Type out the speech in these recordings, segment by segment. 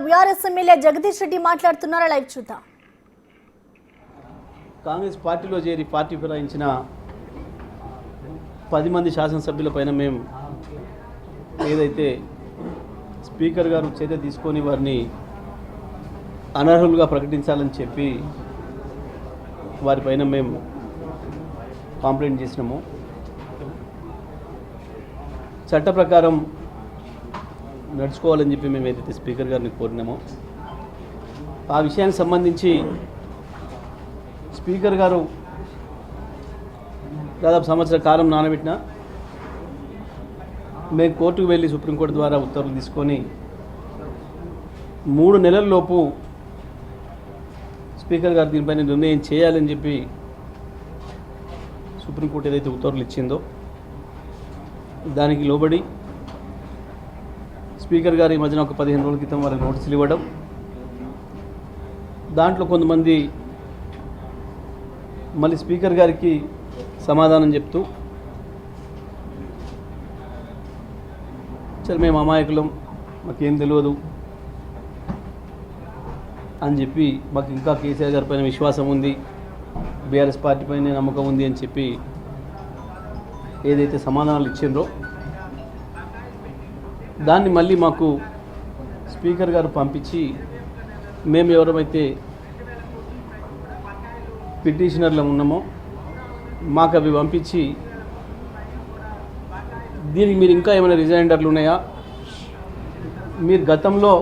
BRS MLA Jagadish Reddy మాట్లాడుతున్నారు. Live చూద్దాం. కాంగ్రెస్ పార్టీలో చేరి పార్టీ ఫిరాయించిన 10 మంది శాసనసభ్యులపైన మేము ఏదైతే స్పీకర్ గారు చర్య తీసుకొని వారిని అనర్హులుగా ప్రకటించాలని చెప్పి వారిపైన మేము కంప్లైంట్ చేసినాము. చట్ట ప్రకారం నడుచుకోవాలని చెప్పి మేము ఏదైతే స్పీకర్ గారిని కోరినామో ఆ విషయానికి సంబంధించి స్పీకర్ గారు దాదాపు సంవత్సర కాలం నానబెట్టిన మేము కోర్టుకు వెళ్ళి సుప్రీంకోర్టు ద్వారా ఉత్తర్వులు తీసుకొని 3 నెలల్లోపు స్పీకర్ గారు దీనిపైన నిర్ణయం చేయాలని చెప్పి సుప్రీంకోర్టు ఏదైతే ఉత్తర్వులు ఇచ్చిందో దానికి లోబడి స్పీకర్ గారు ఈ మధ్యన ఒక 15 రోజుల క్రితం వారికి నోటీసులు ఇవ్వడం, దాంట్లో కొంతమంది మళ్ళీ స్పీకర్ గారికి సమాధానం చెప్తూ సరే మేము అమాయకులం, మాకేం తెలియదు అని చెప్పి మాకు ఇంకా కేసీఆర్ గారి పైన విశ్వాసం ఉంది, బీఆర్ఎస్ పార్టీ పైన నమ్మకం ఉంది అని చెప్పి ఏదైతే సమాధానాలు ఇచ్చిండ్రో దాన్ని మళ్ళీ మాకు స్పీకర్ గారు పంపించి మేము ఎవరైతే పిటిషనర్లు ఉన్నామో మాకు అవి పంపించి దీనికి మీరు ఇంకా ఏమైనా రిజైండర్లు ఉన్నాయా, మీరు గతంలో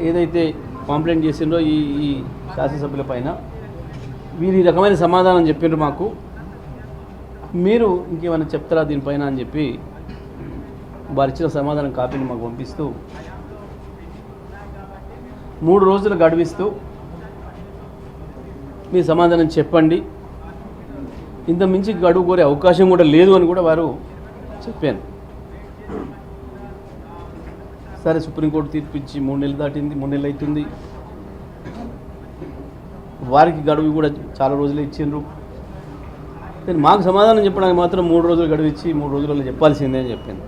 ఏదైతే కంప్లైంట్ చేసిండ్రో ఈ శాసనసభ్యుల పైన వీరు ఈ రకమైన సమాధానం చెప్పిండ్రు, మాకు మీరు ఇంకేమైనా చెప్తారా దీనిపైన అని చెప్పి వారు ఇచ్చిన సమాధానం కాపీని మాకు పంపిస్తూ 3 రోజులు గడువిస్తూ మీ సమాధానం చెప్పండి, ఇంత మించి గడువు కోరే అవకాశం కూడా లేదు అని కూడా వారు చెప్పాను. సరే సుప్రీంకోర్టు తీర్పు ఇచ్చి 3 నెలలు దాటింది, 3 నెలలు అవుతుంది. వారికి గడువు కూడా చాలా రోజులే ఇచ్చిండ్రు. కానీ మాకు సమాధానం చెప్పడానికి మాత్రం 3 రోజులు గడువు ఇచ్చి 3 రోజులలో చెప్పాల్సిందే అని చెప్పాను.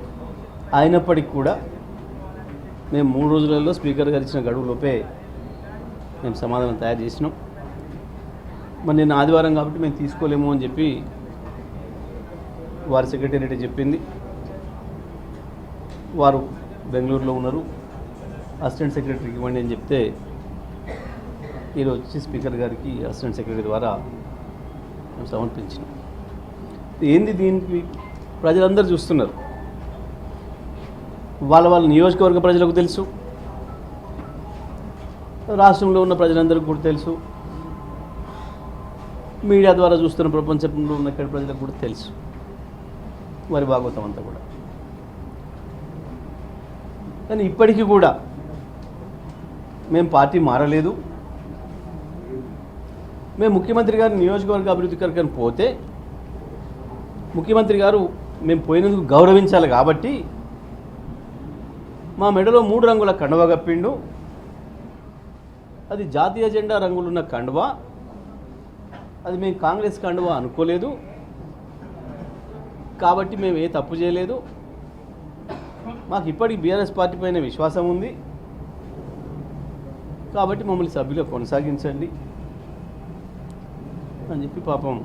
అయినప్పటికీ కూడా మేము 3 రోజులలో స్పీకర్ గారు ఇచ్చిన గడువులోపే మేము సమాధానం తయారు చేసినాం. మరి నిన్న ఆదివారం కాబట్టి మేము తీసుకోలేము అని చెప్పి వారి సెక్రటేరియట్ చెప్పింది. వారు బెంగళూరులో ఉన్నారు, అసిస్టెంట్ సెక్రటరీకి ఇవ్వండి అని చెప్తే ఈరోజు వచ్చి స్పీకర్ గారికి అసిస్టెంట్ సెక్రటరీ ద్వారా మేము సమర్పించినాం. ఏంది దీనికి ప్రజలందరూ చూస్తున్నారు, వాళ్ళ నియోజకవర్గ ప్రజలకు తెలుసు, రాష్ట్రంలో ఉన్న ప్రజలందరికీ కూడా తెలుసు, మీడియా ద్వారా చూస్తున్న ప్రపంచంలో ఉన్న ఇక్కడ ప్రజలకు కూడా తెలుసు వారి భాగవతం అంతా కూడా. కానీ ఇప్పటికీ కూడా మేము పార్టీ మారలేదు. మేము ముఖ్యమంత్రి గారి నియోజకవర్గ అభివృద్ధి కొరకు పోతే ముఖ్యమంత్రి గారు మేము పోయినందుకు గౌరవించాలి కాబట్టి మా మెడలో 3 రంగుల కండువా కప్పిండు. అది జాతీయ జెండా రంగులున్న కండువా, అది మేము కాంగ్రెస్ కండువా అనుకోలేదు కాబట్టి మేము ఏ తప్పు చేయలేదు. మాకు ఇప్పటికి బీఆర్ఎస్ పార్టీ పైన విశ్వాసం ఉంది కాబట్టి మమ్మల్ని సభ్యులుగా కొనసాగించండి అని చెప్పి పాపం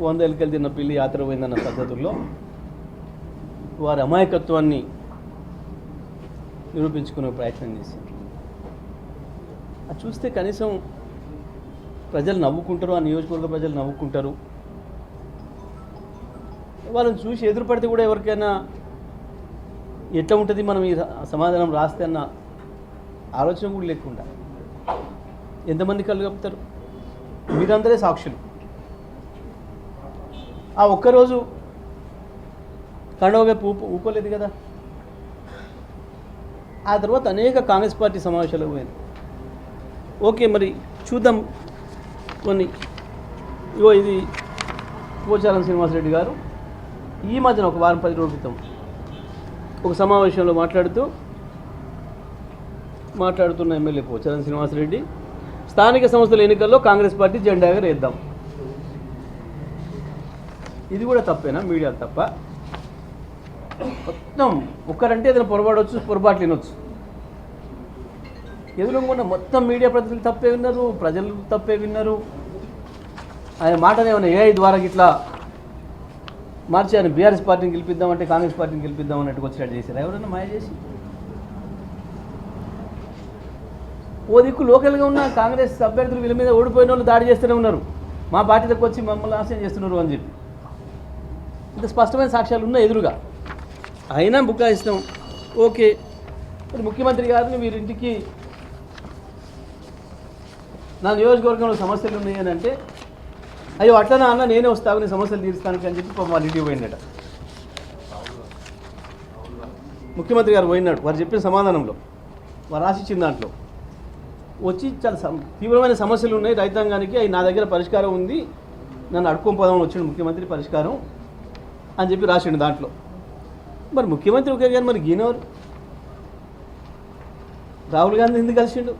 100 ఎలుకలు తిన్న పిల్లి యాత్ర పోయిందన్న పద్ధతుల్లో వారి అమాయకత్వాన్ని నిరూపించుకునే ప్రయత్నం చేశారు. అది చూస్తే కనీసం ప్రజలు నవ్వుకుంటారు, ఆ నియోజకవర్గ ప్రజలు నవ్వుకుంటారు. వాళ్ళని చూసి ఎదురుపడితే కూడా ఎవరికైనా ఎట్లా ఉంటుంది మనం ఈ సమాధానం రాస్తే అన్న ఆలోచన కూడా లేకుండా ఎంతమంది కళ్ళు కప్పుతారు. మీరందరే సాక్షులు. ఆ ఒక్కరోజు కండవగా ఊపలేదు కదా. ఆ తర్వాత అనేక కాంగ్రెస్ పార్టీ సమావేశాలు పోయింది. ఓకే, మరి చూద్దాం కొన్ని. ఇది పోచారం శ్రీనివాసరెడ్డి గారు ఈ మధ్యన ఒక వారం 10 రోజుల క్రితం ఒక సమావేశంలో మాట్లాడుతున్న ఎమ్మెల్యే పోచారం శ్రీనివాసరెడ్డి స్థానిక సంస్థల ఎన్నికల్లో కాంగ్రెస్ పార్టీ జెండా ఎగరేద్దాం. ఇది కూడా తప్పేనా? మీడియా తప్ప? మొత్తం ఒక్కరంటే ఏదైనా పొరపాట్లు వినొచ్చు. ఎదురుకుండా మొత్తం మీడియా ప్రతినిధులు తప్పే విన్నారు, ప్రజలు తప్పే విన్నారు. ఆయన మాటనే ఏమైనా ఏఐ ద్వారా ఇట్లా మార్చి ఆయన బీఆర్ఎస్ పార్టీని గెలిపిద్దామంటే కాంగ్రెస్ పార్టీని గెలిపిద్దాం అన్నట్టుకు వచ్చినట్టు చేశారు. ఎవరైనా మాయ చేసి ఓ దిక్కు లోకల్గా ఉన్న కాంగ్రెస్ అభ్యర్థులు వీళ్ళ మీద ఓడిపోయిన వాళ్ళు దాడి చేస్తూనే ఉన్నారు, మా పార్టీలకు వచ్చి మమ్మల్ని ఆశయం చేస్తున్నారు అని చెప్పి. ఇంత స్పష్టమైన సాక్ష్యాలు ఉన్నాయి ఎదురుగా. అయినా బుకాయిస్తాం ఓకే. మరి ముఖ్యమంత్రి గారిని వీరింటికి నా నియోజకవర్గంలో సమస్యలు ఉన్నాయి అని అంటే, అయ్యో అట్లనా అన్న నేనే వస్తాను నీ సమస్యలు తీరుస్తానికి అని చెప్పి వాళ్ళ ఇంటికి పోయినట. ముఖ్యమంత్రి గారు పోయినాడు, వారు చెప్పిన సమాధానంలో వారు రాసిచ్చిన దాంట్లో వచ్చి చాలా తీవ్రమైన సమస్యలు ఉన్నాయి రైతాంగానికి, అవి నా దగ్గర పరిష్కారం ఉంది, నన్ను అడుక్కొని పోదామని వచ్చిండు ముఖ్యమంత్రి పరిష్కారం అని చెప్పి రాసిండు దాంట్లో. మరి ముఖ్యమంత్రి ఒకే కానీ మరి గీనవరు రాహుల్ గాంధీ ఎందుకు కలిసిండు?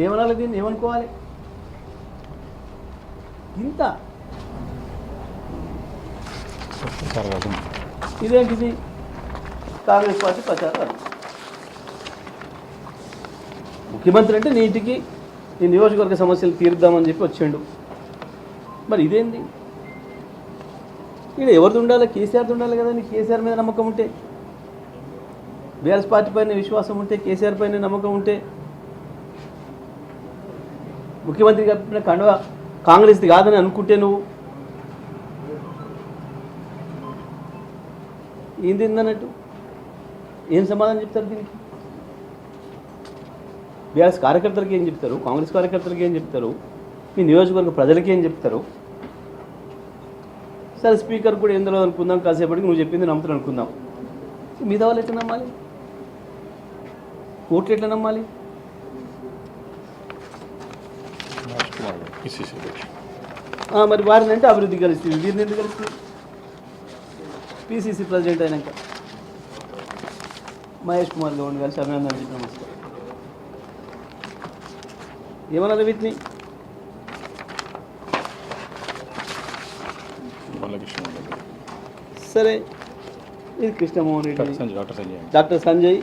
ఏమనాలి దీన్ని, ఏమనుకోవాలి? ఇంత ఇదేంటిది? కాంగ్రెస్ పార్టీ ప్రచారాలు. ముఖ్యమంత్రి అంటే నీ ఇంటికి నీ నియోజకవర్గ సమస్యలు తీరుద్దామని చెప్పి వచ్చిండు. మరి ఇదేంది? ఇక్కడ ఎవరిది ఉండాలి? కేసీఆర్ది ఉండాలి కదా. నీ కేసీఆర్ మీద నమ్మకం ఉంటే, బీఆర్ఎస్ పార్టీ పైన విశ్వాసం ఉంటే, కేసీఆర్ పైన నమ్మకం ఉంటే, ముఖ్యమంత్రి కప్పిన కండువా కాంగ్రెస్ది కాదని అనుకుంటే నువ్వు ఏంది అన్నట్టు ఏం సమాధానం చెప్తారు దీనికి? బీఆర్ఎస్ కార్యకర్తలకి ఏం చెప్తారు? కాంగ్రెస్ కార్యకర్తలకి ఏం చెప్తారు? మీ నియోజకవర్గ ప్రజలకి ఏం చెప్తారు? సరే స్పీకర్ కూడా ఏం తెలియదు అనుకుందాం, కాసేపటికి నువ్వు చెప్పింది నమ్ముతాను అనుకుందాం. మిగతా వాళ్ళు ఎట్లా నమ్మాలి? కోర్టులు ఎట్లా నమ్మాలి? మరి వారిని అంటే అభివృద్ధి కలుస్తుంది, వీరిని ఎందుకు కలుస్తుంది? పిసిసి ప్రెసిడెంట్ అయినాక మహేష్ కుమార్ గౌడ్ కలిసి అభినందన చెప్పి నమస్కారం ఏమన్నారు వీటిని? సరే ఇది కృష్ణమోహన్ రెడ్డి, డాక్టర్ సంజయ్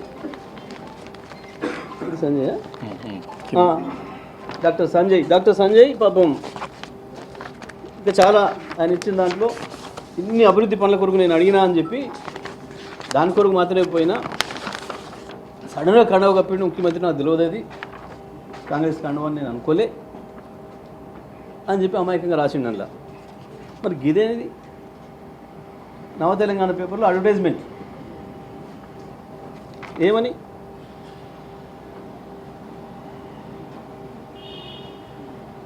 డాక్టర్ సంజయ్ పాపం ఇంకా చాలా ఆయన ఇచ్చిన దాంట్లో ఇన్ని అభివృద్ధి పనుల కొరకు నేను అడిగినా అని చెప్పి దాని కొరకు మాత్రమే పోయినా సడన్గా కండవ కప్పిన ముఖ్యమంత్రి నాకు తెలియదు, అది కాంగ్రెస్ కండవ అని నేను అనుకోలే అని చెప్పి అమాయకంగా రాసిండు అందులో. మరి గిదేది నవ తెలంగాణ పేపర్లో అడ్వర్టైజ్మెంట్ ఏమని?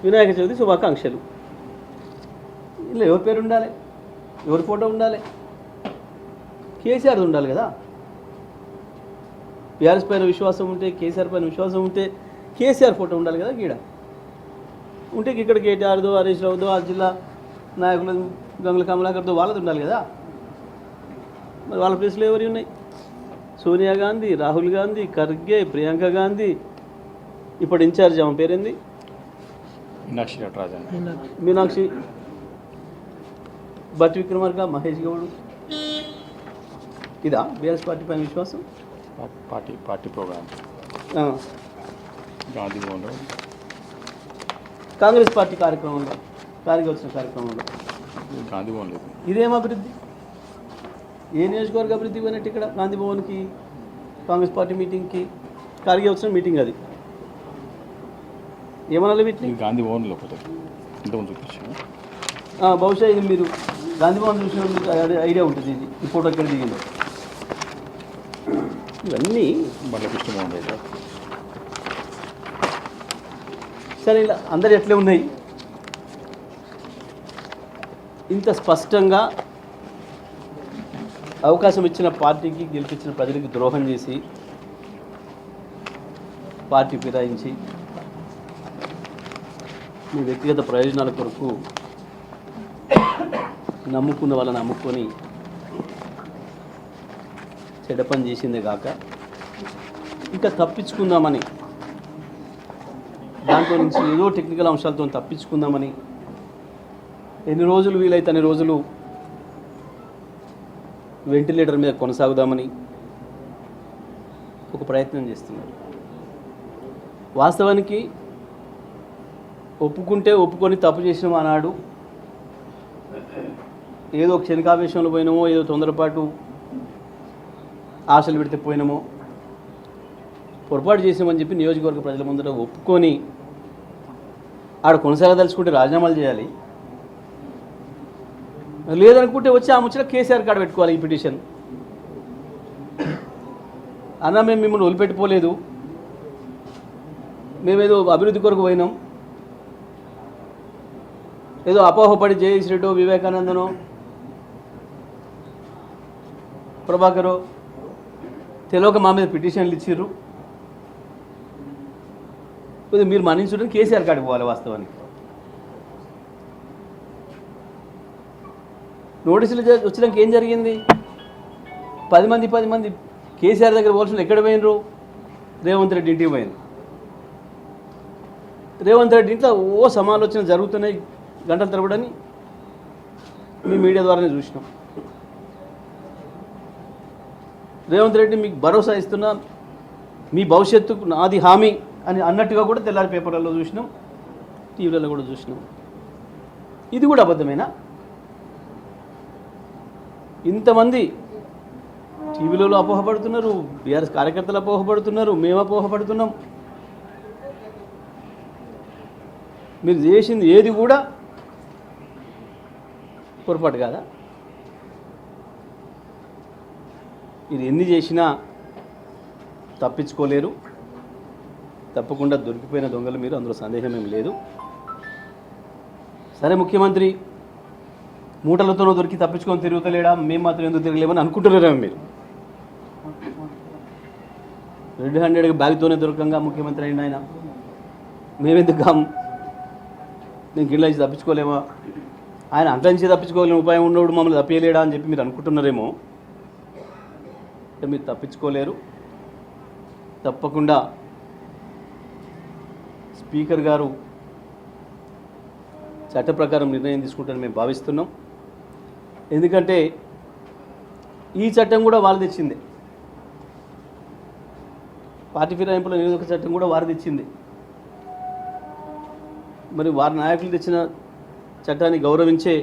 వినాయక చవితి శుభాకాంక్షలు. ఇలా ఎవరి పేరు ఉండాలి, ఎవరి ఫోటో ఉండాలి? కేసీఆర్ది ఉండాలి కదా. బీఆర్ఎస్ పైన విశ్వాసం ఉంటే, కేసీఆర్ పైన విశ్వాసం ఉంటే కేసీఆర్ ఫోటో ఉండాలి కదా గీడ. ఉంటే ఇక్కడ కేటీఆర్దో, హరీష్ రావుదో, ఆ జిల్లా నాయకులు గంగుల కమలాకర్తో వాళ్ళది ఉండాలి కదా. మరి వాళ్ళ ప్లేస్లో ఎవరి ఉన్నాయి? సోనియా గాంధీ, రాహుల్ గాంధీ, ఖర్గే, ప్రియాంక గాంధీ, ఇప్పుడు ఇన్ఛార్జ్ ఆమె పేరేంది? మీనాక్షి, బట్ విక్రమార్క, మహేష్ గౌడ్. ఇదా బీఆర్ఎస్ పార్టీ పైన విశ్వాసం? పార్టీ ప్రోగ్రామ్ గాంధీ భవన్లో కాంగ్రెస్ పార్టీ కార్యక్రమంలో కారికి వచ్చిన కార్యక్రమంలో గాంధీ భవన్ లేదు. ఇదేం అభివృద్ధి? ఏ నియోజకవర్గ అభివృద్ధి పోయినట్టు ఇక్కడ? గాంధీ భవన్కి, కాంగ్రెస్ పార్టీ మీటింగ్కి, కారికి వచ్చిన మీటింగ్ అది. ఏమనాలి వీటిని? గాంధీ భవన్లో ఇంతకుముందు చూపించాను. బహుశా ఇది మీరు గాంధీ భవన్ చూసిన ఐడియా ఉంటుంది. ఇది ఈ ఫోటో ఎక్కడ దిగింది? ఇవన్నీ కృష్ణమోహన్ రెడ్డి. సరే ఇలా అందరు ఎట్లే ఉన్నాయి. ఇంత స్పష్టంగా అవకాశం ఇచ్చిన పార్టీకి, గెలిపించిన ప్రజలకు ద్రోహం చేసి పార్టీ ఫిరాయించి మీ వ్యక్తిగత ప్రయోజనాల కొరకు నమ్ముకున్న వాళ్ళని నమ్ముకొని చెడ్డ పని చేసిందే కాక ఇంకా తప్పించుకుందామని, దాంట్లో నుంచి ఏదో టెక్నికల్ అంశాలతో తప్పించుకుందామని ఎన్ని రోజులు వీలైతే అన్ని రోజులు వెంటిలేటర్ మీద కొనసాగుదామని ఒక ప్రయత్నం చేస్తున్నారు. వాస్తవానికి ఒప్పుకొని తప్పు చేసినాం ఆనాడు, ఏదో క్షణికావేశంలో పోయినామో, ఏదో తొందరపాటు ఆశలు పెడితే పోయినామో, పొరపాటు చేసామని చెప్పి నియోజకవర్గ ప్రజల ముందర ఒప్పుకొని ఆడ కొనసాగదలుచుకుంటే రాజీనామాలు చేయాలి, లేదనుకుంటే వచ్చి ఆ ముచ్చట కేసీఆర్ కాడ పెట్టుకోవాలి. ఈ పిటిషన్ అన్న మేము మిమ్మల్ని వదిలిపెట్టిపోలేదు, మేమేదో అభివృద్ధి కొరకు పోయినాం, ఏదో అపోహపడి జయేష్ రెడ్డో వివేకానందనో ప్రభాకరో తెలియక మా మీద పిటిషన్లు ఇచ్చిర్రు, కొద్దిగా మీరు మన్నించడానికి కేసీఆర్ కాడికి పోవాలి. వాస్తవానికి నోటీసులు వచ్చినాక ఏం జరిగింది? 10 మంది కేసీఆర్ దగ్గర పోల్సిన ఎక్కడ పోయినరు? రేవంత్ రెడ్డి ఇంటికి పోయినారు. రేవంత్ రెడ్డి ఇంట్లో ఓ సమాలోచన జరుగుతున్నాయి గంటల తరబడని మీ మీడియా ద్వారానే చూసినాం. రేవంత్ రెడ్డి మీకు భరోసా ఇస్తున్నా, మీ భవిష్యత్తుకు నాది హామీ అని అన్నట్టుగా కూడా తెల్లారి పేపర్లలో చూసినాం, టీవీలలో కూడా చూసినాం. ఇది కూడా అబద్ధమేనా? ఇంతమంది టీవీలలో అపోహపడుతున్నారు, బీఆర్ఎస్ కార్యకర్తలు అపోహపడుతున్నారు, మేము అపోహపడుతున్నాం. మీరు చేసింది ఏది కూడా పొరపాటు కాదా? ఇది ఎన్ని చేసినా తప్పించుకోలేరు, తప్పకుండా దొరికిపోయిన దొంగలు మీరు, అందులో సందేహం ఏమి లేదు. సరే, ముఖ్యమంత్రి మూటలతోనో దొరికి తప్పించుకొని తిరుగుతలేడా, మేము మాత్రం ఎందుకు తిరగలేమని అనుకుంటున్నారేమో మీరు. రెడ్ హ్యాండెడ్గా బ్యాగ్తోనే దొరకంగా ముఖ్యమంత్రి అయిన ఆయన మేమెందుకు నేను గిళ్ళ తప్పించుకోలేమా, ఆయన అంట్లంచి తప్పించుకోలేని ఉపాయం ఉన్నప్పుడు మమ్మల్ని తప్పేయలేడా అని చెప్పి మీరు అనుకుంటున్నారేమో. మీరు తప్పించుకోలేరు. తప్పకుండా స్పీకర్ గారు చట్ట ప్రకారం నిర్ణయం తీసుకుంటారని మేము భావిస్తున్నాం. ఎందుకంటే ఈ చట్టం కూడా వాళ్ళు తెచ్చింది, పార్టీ ఫిరాయింపుల నిరోధక చట్టం కూడా వారు తెచ్చింది. మరి వారి నాయకులు తెచ్చిన చట్టాన్ని గౌరవించే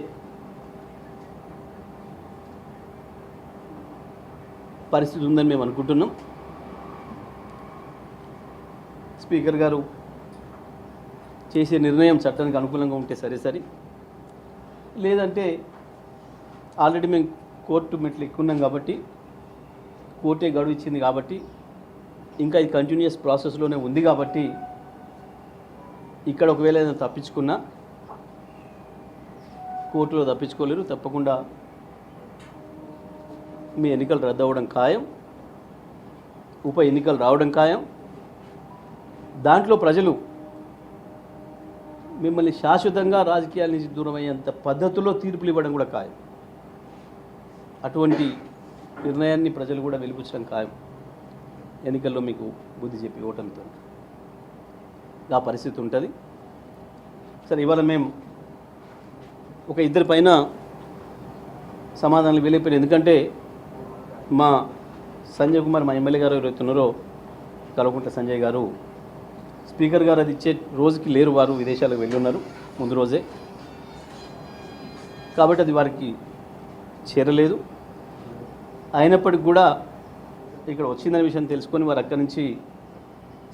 పరిస్థితి ఉందని మేము అనుకుంటున్నాం. స్పీకర్ గారు చేసే నిర్ణయం చట్టానికి అనుకూలంగా ఉంటే సరే, లేదంటే ఆల్రెడీ మేము కోర్టు మెట్లు ఎక్కున్నాం కాబట్టి, కోర్టే గడువు ఇచ్చింది కాబట్టి, ఇంకా ఇది కంటిన్యూస్ ప్రాసెస్లోనే ఉంది కాబట్టి, ఇక్కడ ఒకవేళ ఏదైనా తప్పించుకున్నా కోర్టులో తప్పించుకోలేరు. తప్పకుండా మీ ఎన్నికలు రద్దు అవ్వడం ఖాయం, ఉప ఎన్నికలు రావడం ఖాయం. దాంట్లో ప్రజలు మిమ్మల్ని శాశ్వతంగా రాజకీయాల నుంచి దూరం అయ్యేంత పద్ధతిలో తీర్పులు ఇవ్వడం కూడా ఖాయం. అటువంటి నిర్ణయాన్ని ప్రజలు కూడా వెలిపించడం ఖాయం. ఎన్నికల్లో మీకు బుద్ధి చెప్పి ఓటమితో ఆ పరిస్థితి ఉంటుంది. సరే, ఇవాళ మేము ఒక ఇద్దరి పైన సమాధానాలు వెళ్ళిపోయినాయి. ఎందుకంటే మా సంజయ్ కుమార్, మా ఎమ్మెల్యే గారు ఎవరైతే ఉన్నారో కల్వకుంట్ల సంజయ్ గారు, స్పీకర్ గారు అది ఇచ్చే రోజుకి లేరు, వారు విదేశాలకు వెళ్ళి ఉన్నారు ముందు రోజే, కాబట్టి అది వారికి చేరలేదు. అయినప్పటికి కూడా ఇక్కడ వచ్చిందనే విషయం తెలుసుకొని వారు అక్కడి నుంచి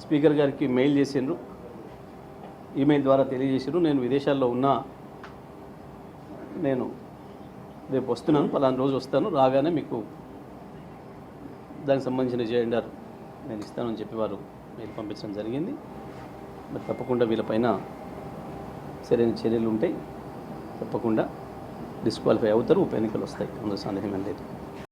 స్పీకర్ గారికి మెయిల్ చేసిండ్రు, ఈమెయిల్ ద్వారా తెలియజేసారు, నేను విదేశాల్లో ఉన్నా, నేను రేపు వస్తున్నాను, పలానా రోజు వస్తాను, రాగానే మీకు దానికి సంబంధించిన జెండర్ నేను ఇస్తానని చెప్పి వారు మెయిల్ పంపించడం జరిగింది. మరి తప్పకుండా వీళ్ళపైన సరైన చర్యలు ఉంటాయి, తప్పకుండా డిస్క్వాలిఫై అవుతారు, ఉప ఎన్నికలు వస్తాయి, అందులో సందేహం లేదు.